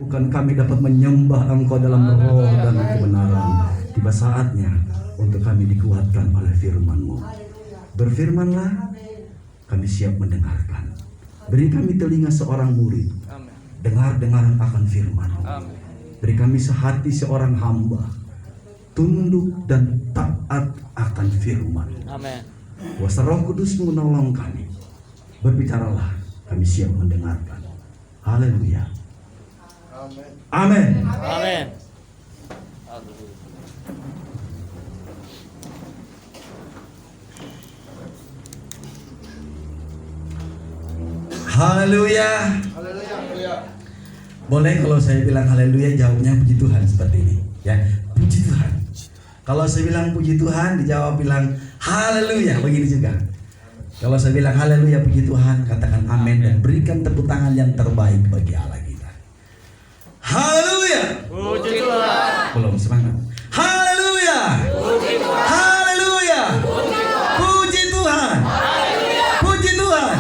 Bukan kami dapat menyembah Engkau dalam roh dan kebenaran. Tiba saatnya untuk kami dikuatkan oleh firman-Mu. Berfirmanlah, kami siap mendengarkan. Beri kami telinga seorang murid, dengar-dengaran akan firman-Mu. Beri kami sehati seorang hamba, tunduk dan taat akan firman. Amin. Kuasa Roh Kudus menolong kami. Berbicaralah, kami siap mendengarkan. Haleluya. Amin. Amin. Haleluya. Boleh kalau saya bilang haleluya, jawabnya puji Tuhan seperti ini, ya. Puji Tuhan. Kalau saya bilang puji Tuhan, dijawab bilang haleluya, begini juga. Kalau saya bilang haleluya puji Tuhan, katakan amin dan berikan tepuk tangan yang terbaik bagi Allah kita. Haleluya. Puji Tuhan. Belum semangat. Haleluya. Puji Tuhan. Haleluya. Puji Tuhan. Puji Tuhan.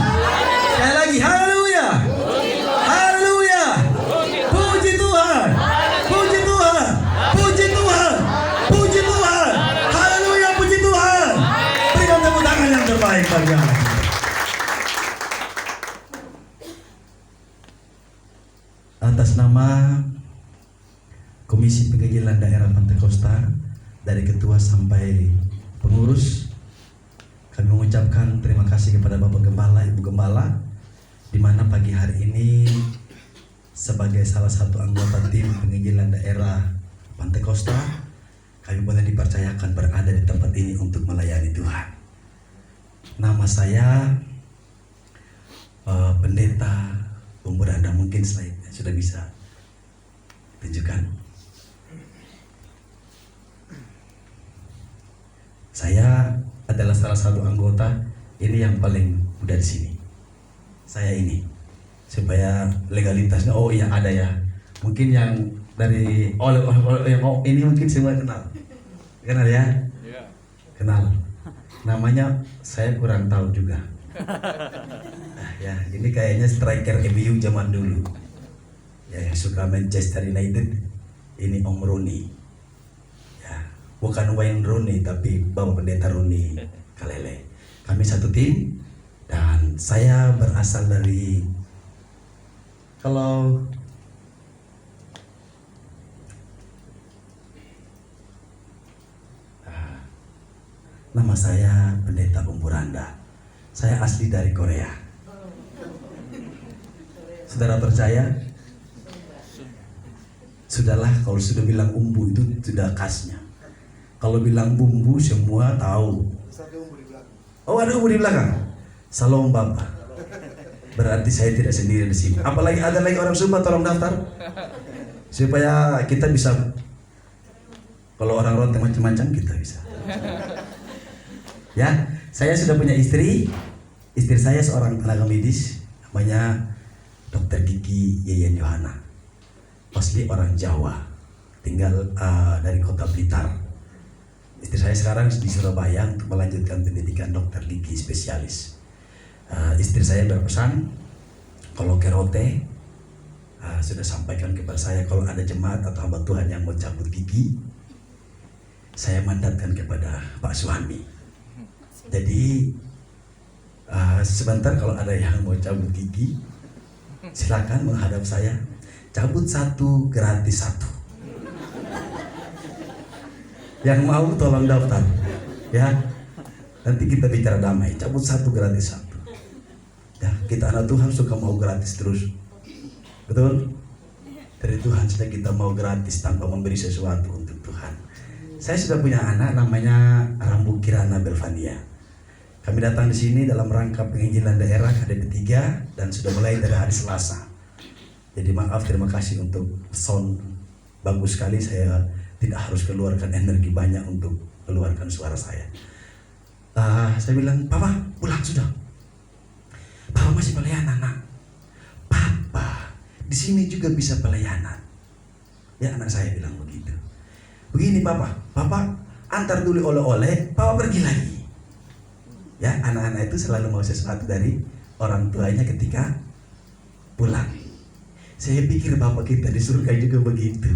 Sekali lagi haleluya. Haleluya. Puji Tuhan. Puji Tuhan. Puji Tuhan. Puji Tuhan. Haleluya, puji Tuhan. Berikan tepuk tangan yang terbaik bagi Allah. Atas nama Komisi Penginjilan Daerah Pantai Kosta, dari ketua sampai pengurus, kami mengucapkan terima kasih kepada Bapak Gembala, Ibu Gembala, di mana pagi hari ini sebagai salah satu anggota tim penginjilan daerah Pantai Kosta, kami boleh dipercayakan berada di tempat ini untuk melayani Tuhan. Nama saya Pendeta Umuranda, mungkin slide-nya sudah bisa tunjukkan. Saya adalah salah satu anggota ini yang paling muda di sini. Saya ini, supaya legalitasnya, oh iya ada ya. Mungkin yang dari ini mungkin semua kenal ya? Kenal. Namanya saya kurang tahu juga. Ya, ini kayaknya striker MU zaman dulu. Ya, yang suka Manchester United. Ini Om Rooney. Ya, bukan Wayne Rooney tapi Bapak Pendeta Rooney Kalele. Kami satu tim dan saya berasal dari nama saya Pendeta Umuranda. Saya asli dari Korea. Saudara percaya? Sudahlah, kalau sudah bilang umbu itu sudah khasnya. Kalau bilang bumbu semua tahu. Oh, ada umbu di belakang. Salam Bapak. Berarti saya tidak sendiri di sini. Apalagi ada lagi orang Sumba, tolong daftar supaya kita bisa. Kalau orang Ronteng macam-macam kita bisa. Ya, saya sudah punya istri. Istri saya seorang tenaga medis, namanya Dr. Kiki Yeyen Yohana. Asli orang Jawa, tinggal dari kota Blitar. Istri saya sekarang di Surabaya untuk melanjutkan pendidikan dokter gigi spesialis. Istri saya berpesan, kalau kerote, sudah sampaikan kepada saya kalau ada jemaat atau hamba Tuhan yang mau cabut gigi, saya mandatkan kepada Pak Suami. Jadi sebentar kalau ada yang mau cabut gigi, silakan menghadap saya. Cabut satu, gratis satu. Yang mau tolong daftar, ya. Nanti kita bicara damai. Cabut satu, gratis satu. Ya, kita anak Tuhan suka mau gratis terus, betul? Dari Tuhan sudah kita mau gratis tanpa memberi sesuatu untuk Tuhan. Saya sudah punya anak namanya Rambu Kirana Belvania. Kami datang di sini dalam rangka penginjilan daerah KDP 3 dan sudah mulai dari hari Selasa. Jadi maaf, terima kasih untuk sound bagus sekali. Saya tidak harus keluarkan energi banyak untuk keluarkan suara saya. Saya bilang, Papa pulang sudah. Papa masih pelayanan, nak. Papa di sini juga bisa pelayanan. Ya, anak saya bilang begitu. Begini Papa, Papa antar dulu oleh-oleh, Papa pergi lagi. Ya, anak-anak itu selalu mau sesuatu dari orang tuanya ketika pulang. Saya pikir Bapak kita di surga juga begitu.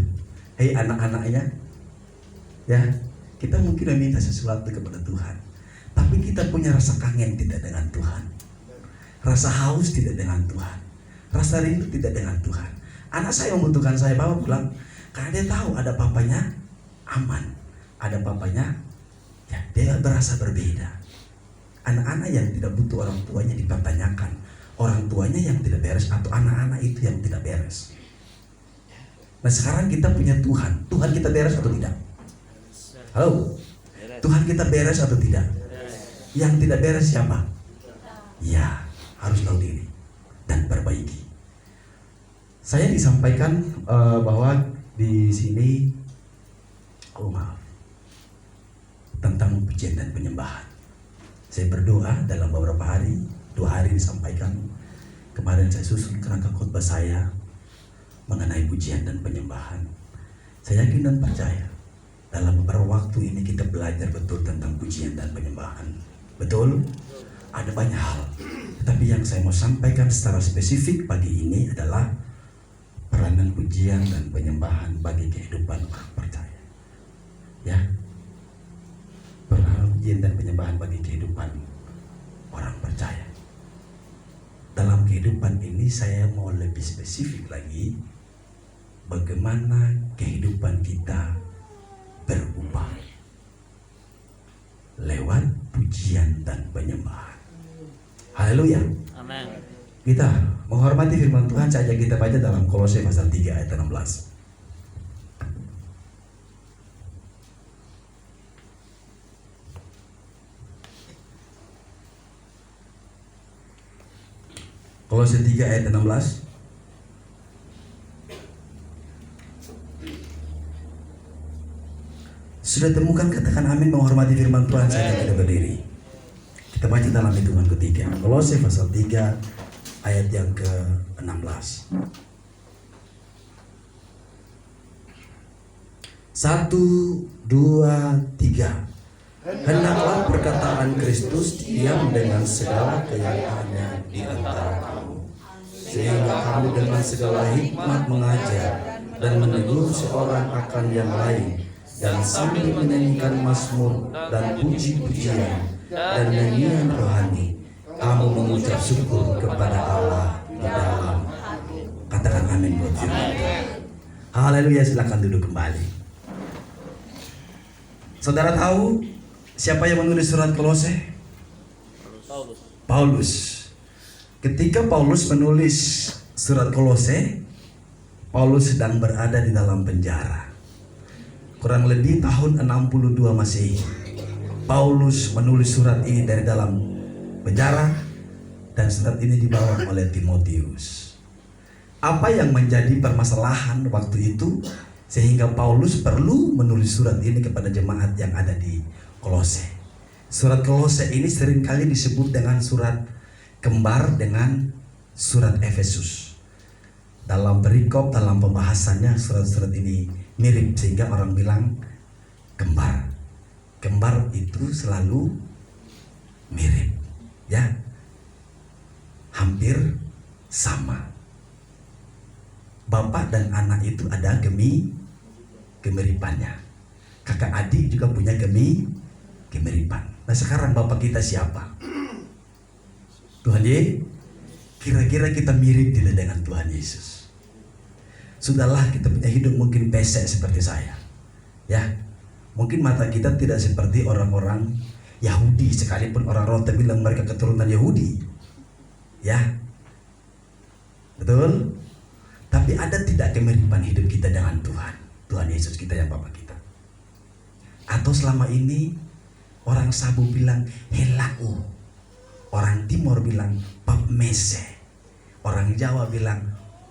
Hei anak-anaknya, ya, kita mungkin meminta sesuatu kepada Tuhan, tapi kita punya rasa kangen tidak dengan Tuhan, rasa haus tidak dengan Tuhan, rasa rindu tidak dengan Tuhan. Anak saya membutuhkan saya, Bapak pulang, karena dia tahu ada papanya aman, ada papanya, ya, dia berasa berbeda. Anak-anak yang tidak butuh orang tuanya dipertanyakan, orang tuanya yang tidak beres atau anak-anak itu yang tidak beres. Nah sekarang kita punya Tuhan. Tuhan kita beres atau tidak? Halo? Tuhan kita beres atau tidak? Yang tidak beres siapa? Ya, harus tahu diri dan perbaiki. Saya disampaikan bahwa di sini, oh maaf, tentang pujian dan penyembahan. Saya berdoa dalam beberapa hari, 2 hari disampaikan. Kemarin saya susun kerangka khotbah saya mengenai pujian dan penyembahan. Saya yakin dan percaya dalam beberapa waktu ini kita belajar betul tentang pujian dan penyembahan. Betul? Ada banyak hal. Tetapi yang saya mau sampaikan secara spesifik pagi ini adalah peranan pujian dan penyembahan bagi kehidupan orang percaya. Ya. Peranan pujian dan penyembahan bagi kehidupan orang percaya. Dalam kehidupan ini saya mau lebih spesifik lagi, bagaimana kehidupan kita berubah lewat pujian dan penyembahan. Haleluya. Amin. Kita menghormati firman Tuhan saja, kita baca dalam Kolose pasal 3 ayat 16. Kolose 3 ayat 16. Sudah temukan, katakan amin, menghormati firman Tuhan saja, kita berdiri. Kita baca dalam hitungan ketiga. Kolose pasal 3 ayat yang ke-16. 1, 2, 3. Hendaklah perkataan Kristus diam dengan segala keyakinannya di antara kamu, sehingga kamu dengan segala hikmat mengajar dan menegur seorang akan yang lain, dan sambil menyanyikan mazmur dan puji-pujian dan nyanyian rohani, kamu mengucap syukur kepada Allah di dalam. Katakan amin buat firman Tuhan. Haleluya, silakan duduk kembali. Saudara tahu siapa yang menulis surat Kolose? Paulus. Ketika Paulus menulis surat Kolose, Paulus sedang berada di dalam penjara. Kurang lebih tahun 62 Masehi. Paulus menulis surat ini dari dalam penjara, dan surat ini dibawa oleh Timotius. Apa yang menjadi permasalahan waktu itu sehingga Paulus perlu menulis surat ini kepada jemaat yang ada di Kolose? Surat Kolose ini seringkali disebut dengan surat kembar dengan surat Efesus. Dalam perikop, dalam pembahasannya, surat-surat ini mirip sehingga orang bilang kembar. Kembar itu selalu mirip, ya, hampir sama. Bapak dan anak itu ada kemiripannya. Kakak adik juga punya kemiripan. Nah sekarang bapak kita siapa? Tuhan Yesus. Kira-kira kita mirip tidak dengan Tuhan Yesus? Sudahlah, kita punya hidup mungkin pesek seperti saya, ya. Mungkin mata kita tidak seperti orang-orang Yahudi, sekalipun orang Rote bilang mereka keturunan Yahudi, ya, betul. Tapi ada tidak kemiripan hidup kita dengan Tuhan, Tuhan Yesus kita yang Bapa kita? Atau selama ini orang Sabu bilang helau, orang Timur bilang papmese, orang Jawa bilang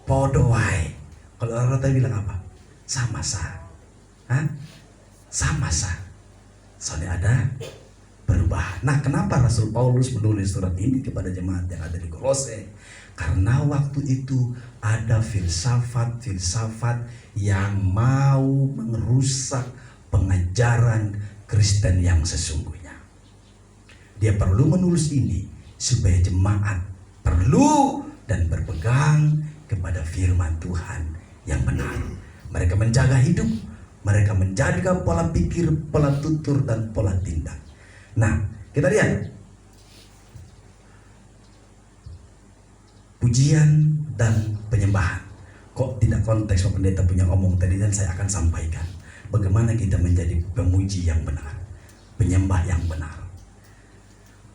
podoai. Kalau orang Rote bilang apa? Sama-sa. Sama-sa. Soalnya ada perubahan. Nah, kenapa Rasul Paulus menulis surat ini kepada jemaat yang ada di Kolose? Karena waktu itu ada filsafat-filsafat yang mau merusak pengajaran Kristen yang sesungguhnya. Dia perlu menulis ini supaya jemaat perlu dan berpegang kepada firman Tuhan yang benar. Mereka menjaga hidup, mereka menjaga pola pikir, pola tutur, dan pola tindak. Nah, kita lihat pujian dan penyembahan. Kok tidak konteks Pak Pendeta punya omong tadi, dan saya akan sampaikan bagaimana kita menjadi pemuji yang benar, penyembah yang benar.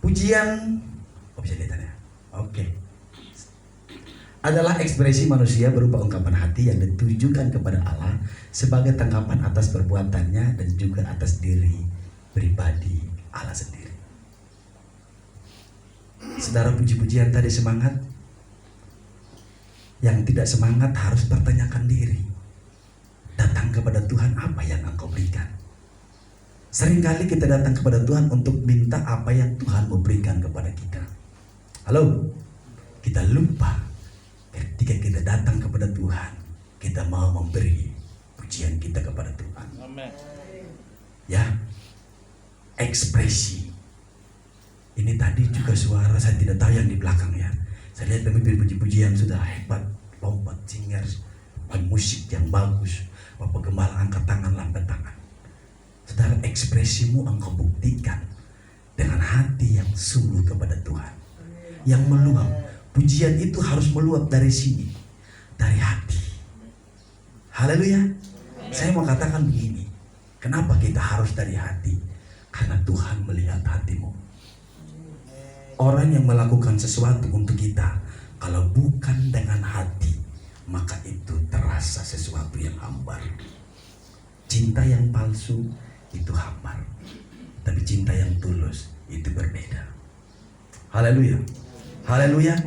Pujian, bisa lihat ya? Oke. Adalah ekspresi manusia berupa ungkapan hati yang ditujukan kepada Allah sebagai tanggapan atas perbuatannya dan juga atas diri pribadi Allah sendiri. Saudara, puji-pujian tadi semangat. Yang tidak semangat harus bertanyakan diri. Datang kepada Tuhan, apa yang Engkau berikan? Seringkali kita datang kepada Tuhan untuk minta apa yang Tuhan memberikan kepada kita. Halo? Kita lupa ketika kita datang kepada Tuhan, kita mau memberi pujian kita kepada Tuhan. Amen. Ya, ekspresi. Ini tadi juga suara, saya tidak tahu yang di belakang ya. Saya lihat pemimpin puji-pujian sudah hebat, lompat, singers, main musik yang bagus. Bapak Gembala angkat tangan, lambat tangan. Saudara, ekspresimu engkau buktikan dengan hati yang sungguh kepada Tuhan, yang meluap. Pujian itu harus meluap dari sini, dari hati. Haleluya. Saya mau katakan begini, kenapa kita harus dari hati? Karena Tuhan melihat hatimu. Orang yang melakukan sesuatu untuk kita, kalau bukan dengan hati, maka itu terasa sesuatu yang hambar. Cinta yang palsu itu hambar, tapi cinta yang tulus itu berbeda. Haleluya. Haleluya.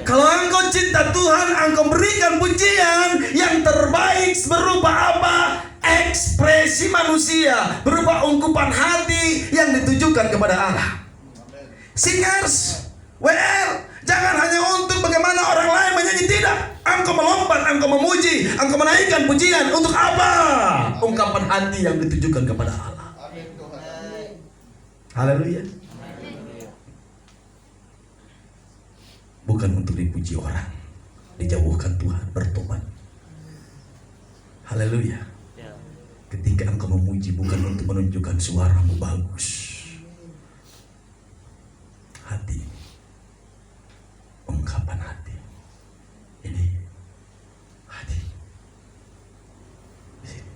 Kalau engkau cinta Tuhan, engkau berikan pujian yang terbaik berupa apa? Ekspresi manusia, berupa ungkapan hati yang ditujukan kepada Allah. Singers, WR, jangan hanya untuk bagaimana orang lain menyanyi, tidak. Engkau melompat, engkau memuji, engkau menaikkan pujian untuk apa? Ungkapan hati yang ditujukan kepada Allah. Haleluya. Bukan untuk dipuji orang, dijauhkan Tuhan, bertobat. Haleluya. Ketika engkau memuji bukan untuk menunjukkan suaramu bagus. Hati, ungkapan hati, ini hati. Di sini.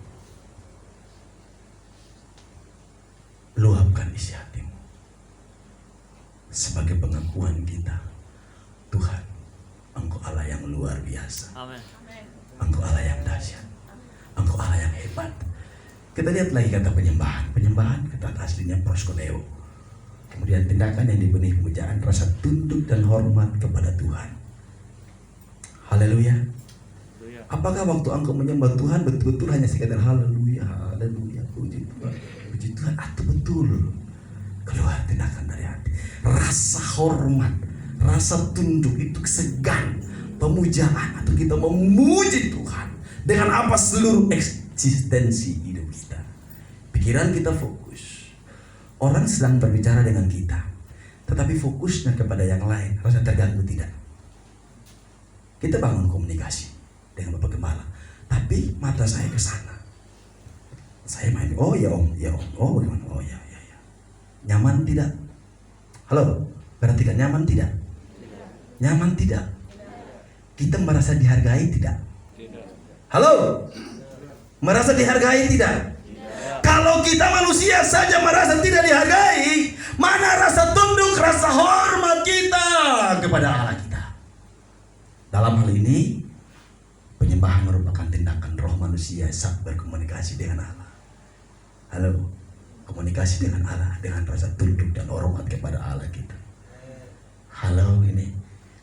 Luapkan isi hatimu sebagai pengakuan kita, Tuhan, Engkau Allah yang luar biasa. Amen. Engkau Allah yang dahsyat, Engkau Allah yang hebat. Kita lihat lagi kata penyembahan. Penyembahan kata aslinya proskuneo. Kemudian tindakan yang dipenuhi pemujaan, rasa tunduk dan hormat kepada Tuhan. Haleluya. Apakah waktu engkau menyembah Tuhan betul-betul hanya sekadar haleluya, haleluya, puji Tuhan, puji Tuhan, atau betul keluar tindakan dari hati? Rasa hormat, rasa tunduk itu segan, pemujaan, atau kita memuji Tuhan dengan apa seluruh eksistensi hidup kita. Pikiran kita fokus. Orang sedang berbicara dengan kita, tetapi fokusnya kepada yang lain, rasa terganggu tidak. Kita bangun komunikasi dengan Bapak Gembala, tapi mata saya ke sana. Saya main, oh ya om, oh bagaimana, oh ya. Nyaman tidak? Halo, perhatikan, nyaman tidak? Nyaman tidak? Kita merasa dihargai tidak? Halo, merasa dihargai tidak? Kalau kita manusia saja merasa tidak dihargai, mana rasa tunduk, rasa hormat kita kepada Allah kita? Dalam hal ini, penyembahan merupakan tindakan roh manusia saat berkomunikasi dengan Allah. Halo, komunikasi dengan Allah dengan rasa tunduk dan hormat kepada Allah kita. Halo, ini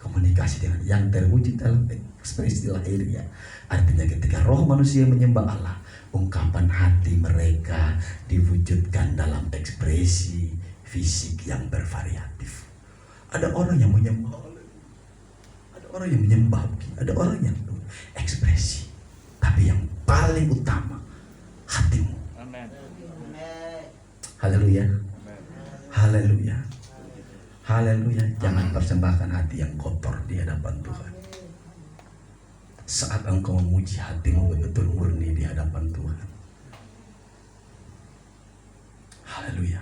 komunikasi dengan yang terwujud dalam ekspresi lahiriah. Artinya ketika roh manusia menyembah Allah, ungkapan hati mereka diwujudkan dalam ekspresi fisik yang bervariatif. Ada orang yang menyembah, ada orang yang menyembah, ada orang yang ekspresi. Tapi yang paling utama hatimu. Amen. Haleluya. Haleluya. Haleluya. Jangan persembahkan hati yang kotor di hadapan Tuhan. saat engkau memuji hatimu betul murni di hadapan Tuhan. Haleluya.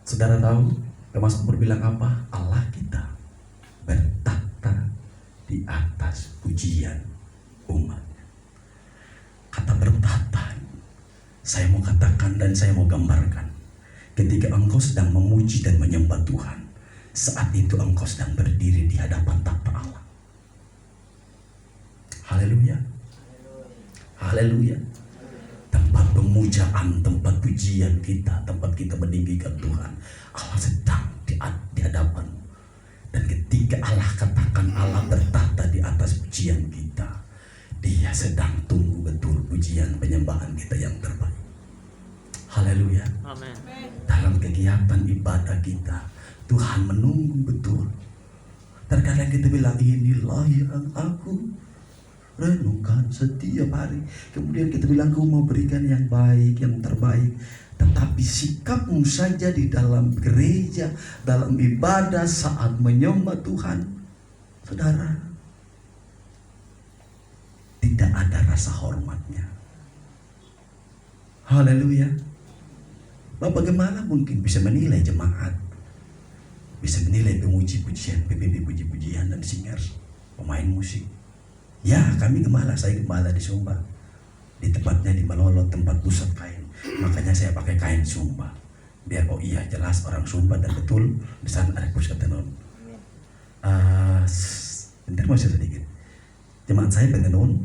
Saudara tahu Mazmur bilang apa? Allah kita bertata di atas pujian umat. Kata bertata, saya mau katakan dan saya mau gambarkan, ketika engkau sedang memuji dan menyembah Tuhan, saat itu engkau sedang berdiri di hadapan takhta Allah. Haleluya. Haleluya. Tempat pemujaan, tempat pujian kita, tempat kita meninggikan Tuhan, Allah sedang di hadapan. Dan ketika Allah katakan Allah bertata di atas pujian kita, Dia sedang tunggu betul pujian penyembahan kita yang terbaik. Haleluya. Amin. Dalam kegiatan ibadah kita, Tuhan menunggu betul. Terkadang kita bilang, inilah yang aku renungkan setiap hari. Kemudian kita bilang, aku mau berikan yang baik, yang terbaik. Tetapi sikapmu saja di dalam gereja, dalam ibadah saat menyembah Tuhan, saudara, tidak ada rasa hormatnya. Haleluya. Bapak Gembala mungkin bisa menilai jemaat, bisa menilai pemuji pujian, PBB puji-pujian dan singers, pemain musik. Ya, kami gembala, saya gembala di Sumba, di tempatnya di Malolo, tempat pusat kain. Makanya saya pakai kain Sumba, biar oh iya jelas orang Sumba dan betul di sana ada pusat tenun. Bentar masih sedikit. Jemaat saya penenun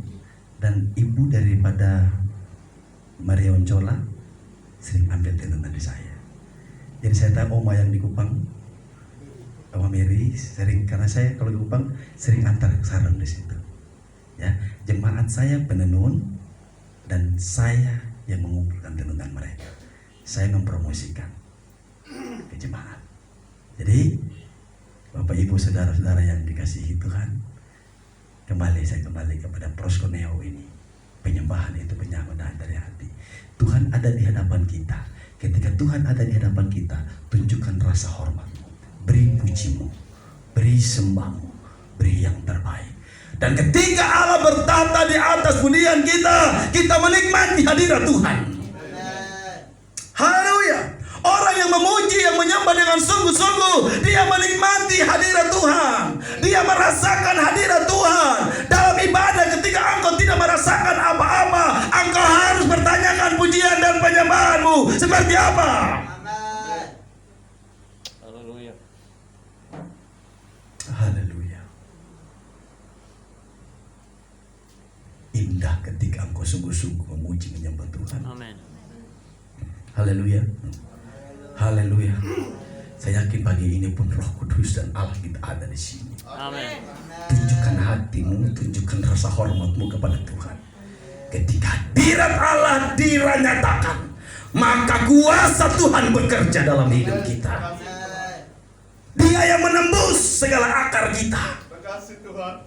dan ibu daripada Maria Oncola sering ambil tenunan di saya. Jadi saya tahu Oma yang di Kupang, Oma Mary sering, karena saya kalau di Kupang sering antar sarung di situ. Ya, jemaat saya penenun dan saya yang mengumpulkan tenunan mereka. Saya mempromosikan ke jemaat. Jadi Bapak Ibu saudara-saudara yang dikasihi Tuhan, saya kembali kepada proskuneo ini. Penyembahan itu penyambahan dari hati. Tuhan ada di hadapan kita. Ketika Tuhan ada di hadapan kita, tunjukkan rasa hormatmu, beri pujimu, beri sembahmu, beri yang terbaik. Dan ketika Allah bertata di atas pujian kita, kita menikmati hadirat Tuhan. Haleluya. Orang yang memuji, yang menyembah dengan sungguh-sungguh, dia menikmati hadirat Tuhan. Dia merasakan hadirat Tuhan. Dalam ibadah ketika engkau tidak merasakan apa-apa, engkau harus bertanyakan pujian dan penyembahanmu seperti apa. Haleluya. Haleluya. Indah ketika engkau sungguh-sungguh memuji menyembah Tuhan. Amin. Haleluya. Haleluya. Saya yakin pagi ini pun Roh Kudus dan Allah kita ada di sini. Amin. Tunjukkan hatimu, tunjukkan rasa hormatmu kepada Tuhan. Ketika hadirat Allah diranyatakan, maka kuasa Tuhan bekerja dalam hidup kita. Dia yang menembus segala akar kita.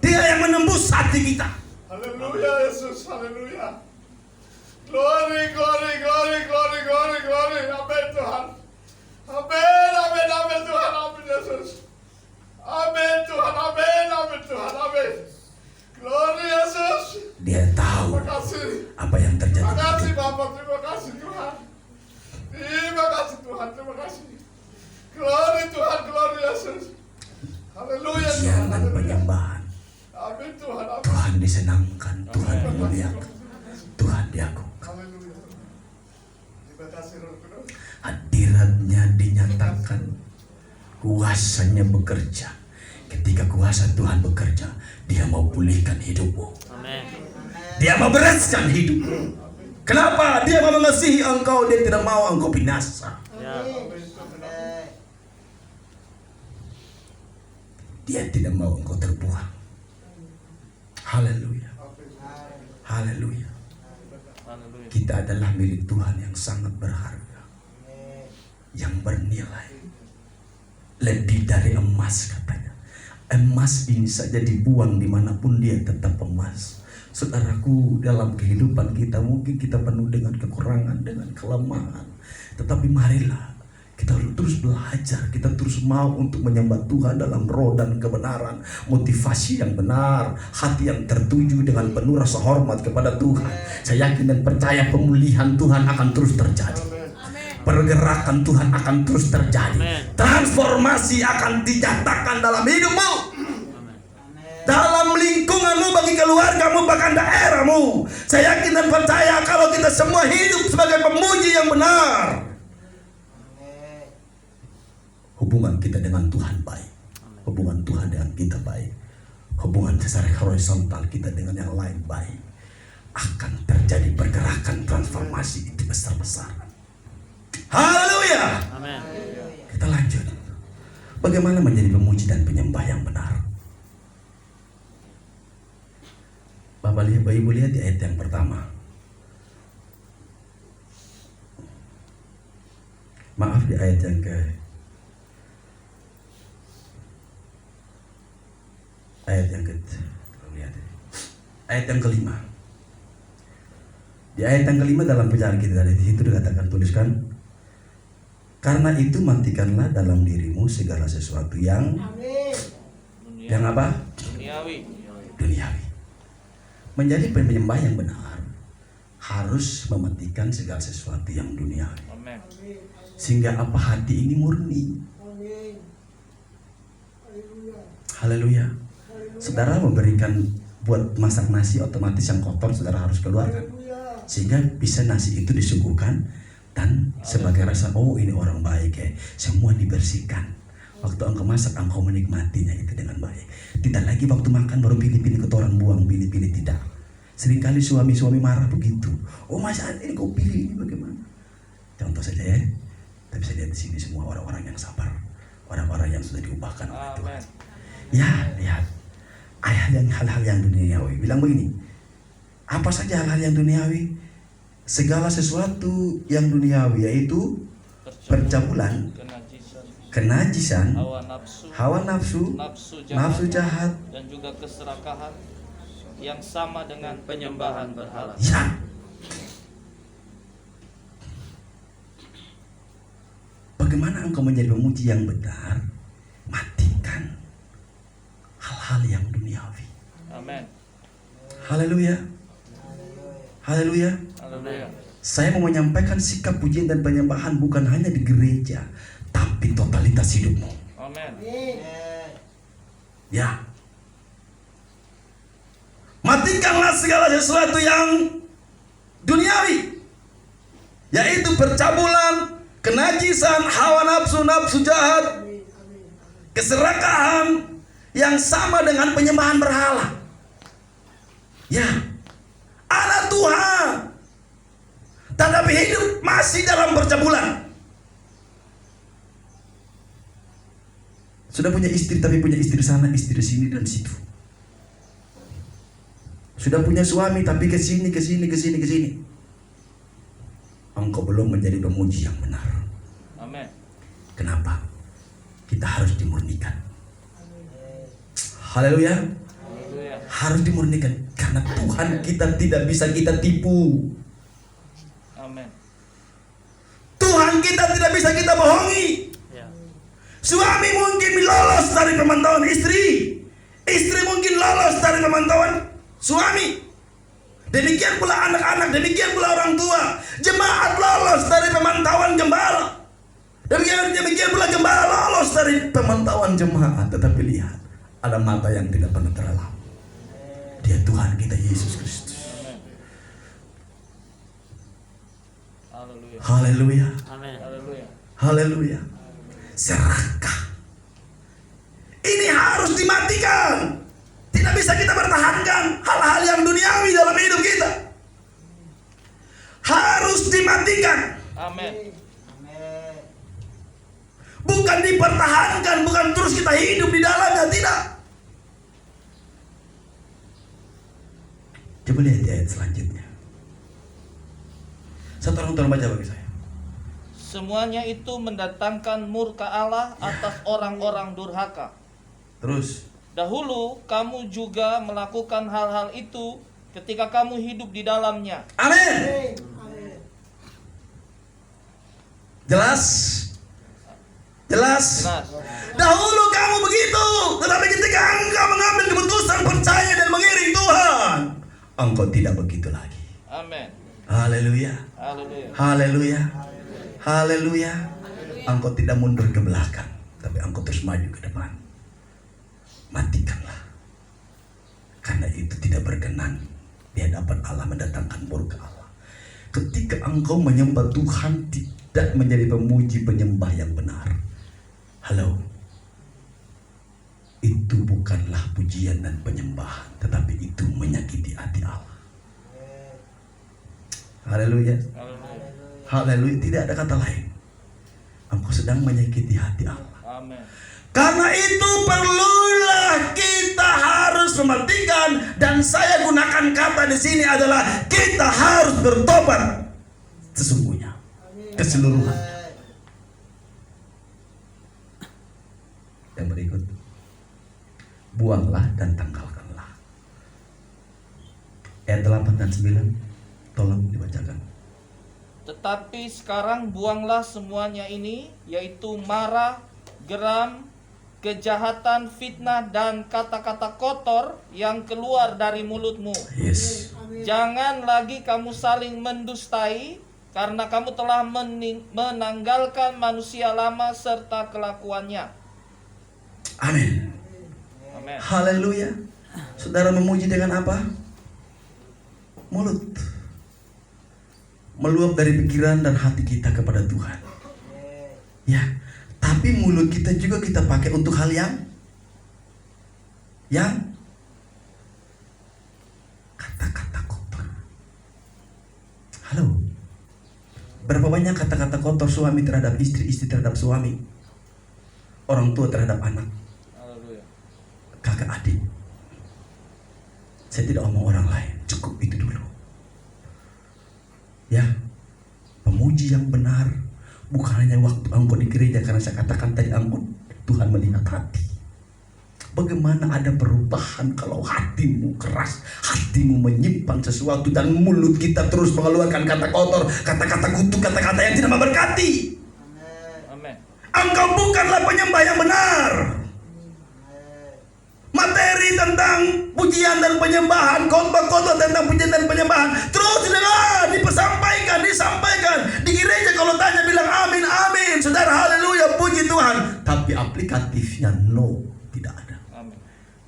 Dia yang menembus hati kita. Haleluya Yesus, haleluya. Glory, glory, glory, glory, glory, glory. Amin Tuhan. Amin, amin, amin Tuhan, amin Yesus. Amin Tuhan, amin, amin Tuhan, amin. Glory Yesus. Dia tahu Terima kasih. apa yang terjadi. Terima kasih Bapak, terima kasih Tuhan. Terima kasih Tuhan, terima kasih. Glory Tuhan, glory Yesus. Haleluya Pujian Tuhan, dan haleluya. penyembahan. Amin Tuhan, amin. Tuhan disenangkan, Tuhan dimuliakan, Tuhan diagungkan. Haleluya. Terima kasih Roh Kudus. Hadiratnya dinyatakan, kuasanya bekerja. Ketika kuasa Tuhan bekerja, Dia mau pulihkan hidupmu. Amin. Dia mau bereskan hidupmu. Kenapa? Dia mau mengasihi engkau. Dia tidak mau engkau binasa. Ya. Dia tidak mau engkau terbuang. Haleluya. Haleluya. Haleluya. Kita adalah milik Tuhan yang sangat berharga, yang bernilai lebih dari emas katanya. Emas ini saja dibuang dimanapun dia tetap emas. Saudaraku, dalam kehidupan kita mungkin kita penuh dengan kekurangan, dengan kelemahan. Tetapi marilah Kita harus terus belajar, kita terus mau untuk menyembah Tuhan dalam roh dan kebenaran, motivasi yang benar, hati yang tertuju dengan penuh rasa hormat kepada Tuhan. Saya yakin dan percaya pemulihan Tuhan akan terus terjadi. Pergerakan Tuhan akan terus terjadi. Transformasi akan dinyatakan dalam hidupmu, dalam lingkunganmu, bagi keluargamu, bahkan daerahmu. Saya yakin dan percaya kalau kita semua hidup sebagai pemuji yang benar, hubungan kita dengan Tuhan baik, hubungan Tuhan dengan kita baik, hubungan secara horizontal kita dengan yang lain baik, akan terjadi pergerakan transformasi itu besar-besar. Haleluya. Amin. Kita lanjut. Bagaimana menjadi pemuji dan penyembah yang benar? Bapak Ibu lihat di ayat yang pertama. Maaf, di ayat yang ayat yang kelima. Di ayat yang kelima dalam perjalanan kita dari situ dikatakan, tuliskan, karena itu matikanlah dalam dirimu segala sesuatu yang yang apa? Duniawi. Menjadi penyembah yang benar harus mematikan segala sesuatu yang duniawi. Amin. Sehingga apa? Hati ini murni. Haleluya. Saudara memberikan buat masak nasi, otomatis yang kotor saudara harus keluarkan, sehingga bisa nasi itu disuguhkan dan sebagai rasa, oh ini orang baik ya, semua dibersihkan. Waktu engkau masak, engkau menikmatinya itu dengan baik. Tidak lagi waktu makan baru pilih-pilih kotoran buang, pilih-pilih, tidak. Seringkali suami-suami marah begitu. Oh masa ini kau pilih ini bagaimana? Contoh saja ya. Tapi saya lihat di sini semua orang-orang yang sabar, orang-orang yang sudah diubahkan oleh Tuhan. Ya, lihat. Hal-hal yang duniawi. Bilang begini, apa saja hal-hal yang duniawi? Segala sesuatu yang duniawi, yaitu percabulan, kenajisan, hawa nafsu, nafsu jahat, dan juga keserakahan yang sama dengan penyembahan berhala. Ya. Bagaimana engkau menjadi pemuji yang benar? Matikan hal-hal yang duniawi. Amin. Haleluya. Haleluya. Haleluya. Saya mau menyampaikan sikap pujian dan penyembahan bukan hanya di gereja, tapi totalitas hidupmu. Amin. Ya. Matikanlah segala sesuatu yang duniawi, yaitu percabulan, kenajisan, hawa nafsu, nafsu jahat, keserakahan yang sama dengan penyembahan berhala. Ya, anak Tuhan, tetapi hidup masih dalam percabulan. Sudah punya istri tapi punya istri sana, istri sini dan situ. Sudah punya suami tapi ke sini. Engkau belum menjadi pemuji yang benar. Amin. Kenapa? Kita harus dimurnikan. Haleluya. Haleluya. Harus dimurnikan karena Tuhan kita tidak bisa kita tipu. Amin. Tuhan kita tidak bisa kita bohongi. Ya. Suami mungkin lolos dari pemantauan istri, istri mungkin lolos dari pemantauan suami. Demikian pula anak-anak, demikian pula orang tua. Jemaat lolos dari pemantauan gembala. Demikian pula gembala lolos dari pemantauan jemaat. Tetapi lihat, ada mata yang tidak pernah terelap. Dia Tuhan kita Yesus Kristus. Haleluya. Haleluya. Amin. Haleluya. Haleluya. Serakah. Ini harus dimatikan. Tidak bisa kita pertahankan hal-hal yang duniawi dalam hidup kita. Harus dimatikan. Amin. Bukan dipertahankan, bukan terus kita hidup di dalamnya, tidak. Coba lihat di ayat selanjutnya. Satu orang tolong baca bagi saya. Semuanya itu mendatangkan murka Allah atas orang-orang durhaka. Terus. Dahulu kamu juga melakukan hal-hal itu ketika kamu hidup di dalamnya. Amin. Jelas. Jelas? Jelas. Dahulu kamu begitu, tetapi ketika engkau mengambil keputusan percaya dan mengiring Tuhan, engkau tidak begitu lagi. Amin. Haleluya. Haleluya. Haleluya. Haleluya. Engkau tidak mundur ke belakang, tapi engkau terus maju ke depan. Matikanlah. Karena itu tidak berkenan di hadapan Allah, mendatangkan murka Allah. Ketika engkau menyembah Tuhan tidak menjadi pemuji penyembah yang benar. Halo. Itu bukanlah pujian dan penyembahan, tetapi itu menyakiti hati Allah. Haleluya. Haleluya. Haleluya. Tidak ada kata lain. Engkau sedang menyakiti hati Allah. Amin. Karena itu perlulah kita harus mematikan, dan saya gunakan kata di sini adalah kita harus bertobat sesungguhnya, keseluruhan. Yang berikut, buanglah dan tanggalkanlah. Ayat 8 dan 9 tolong dibacakan. Tetapi sekarang buanglah semuanya ini, yaitu marah, geram, kejahatan, fitnah, dan kata-kata kotor yang keluar dari mulutmu. Yes. Jangan lagi kamu saling mendustai, karena kamu telah menanggalkan manusia lama serta kelakuannya. Amin. Amin. Haleluya. Saudara memuji dengan apa? Mulut. Meluap dari pikiran dan hati kita kepada Tuhan. Ya, tapi mulut kita juga kita pakai untuk hal yang kata-kata kotor. Halo. Berapa banyak kata-kata kotor suami terhadap istri, istri terhadap suami, orang tua terhadap anak, Haleluya. kakak adik. Saya tidak omong orang lain, cukup itu dulu. Ya, pemuji yang benar bukan hanya waktu engkau di gereja, karena saya katakan tadi engkau, Tuhan melihat hati. Bagaimana ada perubahan kalau hatimu keras, hatimu menyimpan sesuatu, dan mulut kita terus mengeluarkan kata kotor, kata-kata kutuk, kata-kata yang tidak memberkati. Amin. Engkau bukanlah penyembah yang benar. Materi tentang pujian dan penyembahan, khotbah-khotbah tentang pujian dan penyembahan terus disampaikan di gereja. Kalau tanya bilang amin, amin, saudara, haleluya, puji Tuhan. Tapi aplikatifnya no, tidak ada. Amin.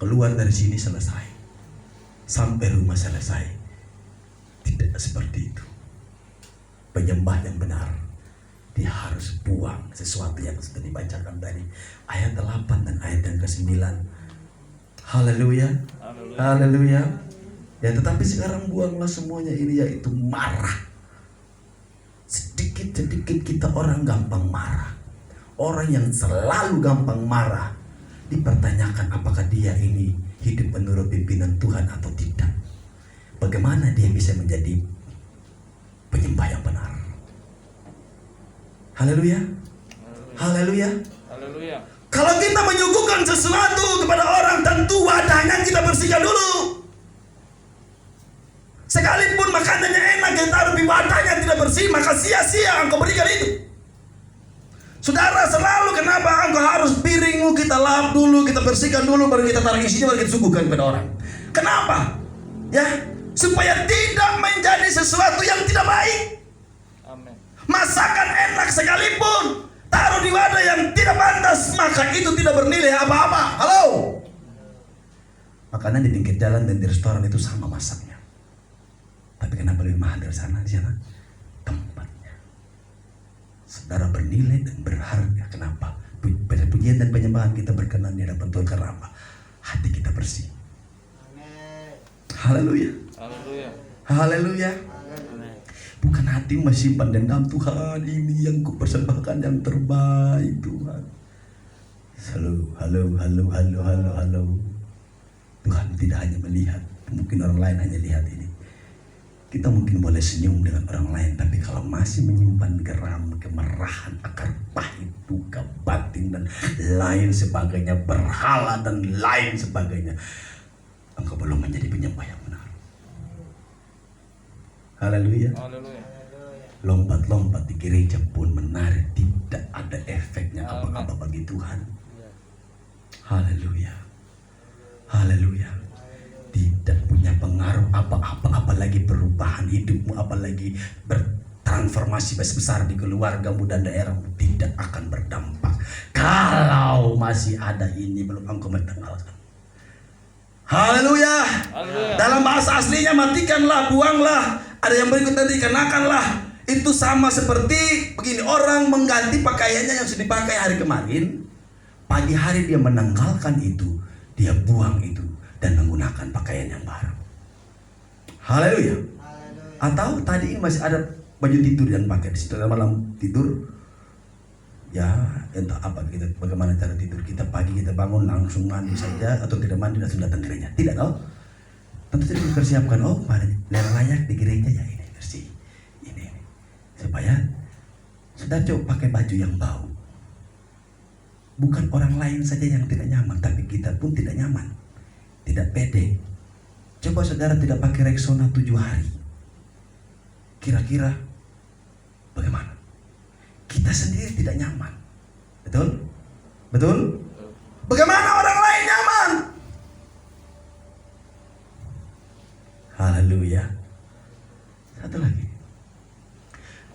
Keluar dari sini selesai, sampai rumah selesai. Tidak seperti itu. Penyembah yang benar, dia harus buang sesuatu yang sudah dibacakan tadi, ayat 8 dan ayat yang ke-9. Haleluya. Haleluya. Haleluya. Ya, tetapi sekarang buanglah semuanya ini, yaitu marah. Sedikit-sedikit kita orang gampang marah. Orang yang selalu gampang marah dipertanyakan apakah dia ini hidup menurut pimpinan Tuhan atau tidak. Bagaimana dia bisa menjadi penyembah yang benar? Haleluya. Haleluya. Haleluya. Kalau kita menyuguhkan sesuatu kepada orang, tentu wadahnya kita bersihkan dulu. Sekalipun makanannya enak, tetapi wadahnya tidak bersih, maka sia-sia engkau berikan itu. Saudara, selalu kenapa engkau harus piringmu kita lap dulu, kita bersihkan dulu, baru kita taruh isinya, baru kita suguhkan kepada orang. Kenapa? Ya, supaya tidak menjadi sesuatu yang tidak baik. Amin. Masakan enak sekalipun, taruh di wadah yang tidak pantas, maka itu tidak bernilai apa-apa. Halo. Makanan di pinggir jalan dan di restoran itu sama masaknya. Tapi kenapa lebih mahal dari sana? Di sana tempatnya. Saudara, bernilai dan berharga. Kenapa? Pujian dan penyembahan kita berkenan di hadapan Tuhan karena apa? Hati kita bersih. Haleluya. Haleluya. Haleluya. Bukan hati menyimpan dendam. Tuhan, ini yang kupersembahkan yang terbaik, Tuhan. Halo. Tuhan tidak hanya melihat, mungkin orang lain hanya lihat ini. Kita mungkin boleh senyum dengan orang lain, tapi kalau masih menyimpan geram, kemarahan, akar pahit, duka batin dan lain sebagainya, berhala dan lain sebagainya, engkau belum menjadi penyembah yang benar. Haleluya. Haleluya. lompat-lompat di gereja pun menari, tidak ada efeknya apa-apa bagi Tuhan. Haleluya. Haleluya. Tidak punya pengaruh apa-apa, apalagi perubahan hidupmu, apalagi bertransformasi besar di keluargamu dan daerahmu, tidak akan berdampak kalau masih ada ini belum engkau menanggalkan. Haleluya. Haleluya. Dalam bahasa aslinya matikanlah, buanglah. Ada yang berikut nanti, kenakanlah. Itu sama seperti begini, orang mengganti pakaiannya yang sudah dipakai hari kemarin. Pagi hari dia menanggalkan itu, dia buang itu dan menggunakan pakaian yang baru. Haleluya. Atau tadi ini masih ada baju tidur yang pakai di situ, malam tidur. Ya, entah apa kita, bagaimana cara tidur kita, pagi kita bangun langsung mandi saja atau tidak mandi langsung datang ke gereja. Tidak tahu. Tentu saja dipersiapkan, oh mari layak di gereja ya, ini bersih. Ini. Supaya sudah coba pakai baju yang bau. Bukan orang lain saja yang tidak nyaman, tapi kita pun tidak nyaman, tidak pede. Coba saudara tidak pakai Rexona 7 hari, kira-kira bagaimana? Kita sendiri tidak nyaman, betul? Betul? Bagaimana orang lain nyaman? Haleluya. Satu lagi,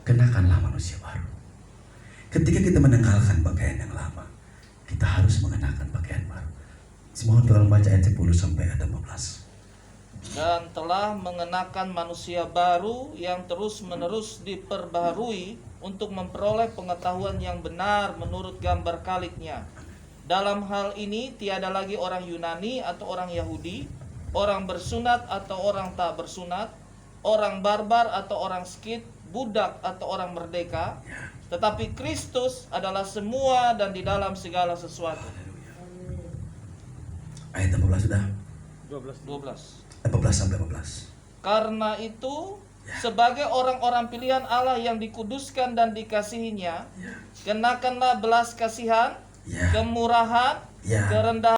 kenakanlah manusia baru. Ketika kita menanggalkan pakaian yang lama, kita harus mengenakan pakaian baru. Mohon tolong baca ayat 10 sampai ayat 15. Dan telah mengenakan manusia baru yang terus-menerus diperbaharui untuk memperoleh pengetahuan yang benar menurut gambar kaliknya. Dalam hal ini tiada lagi orang Yunani atau orang Yahudi, orang bersunat atau orang tak bersunat, orang barbar atau orang Skit, budak atau orang merdeka, tetapi Kristus adalah semua dan di dalam segala sesuatu. Ayat 15 sudah? 12. 14 sampai 15. Karena itu, sebagai orang-orang pilihan Allah yang dikuduskan dan dikasihinya, kenakanlah belas kasihan, Ya. kemurahan, Ya. kerendahan,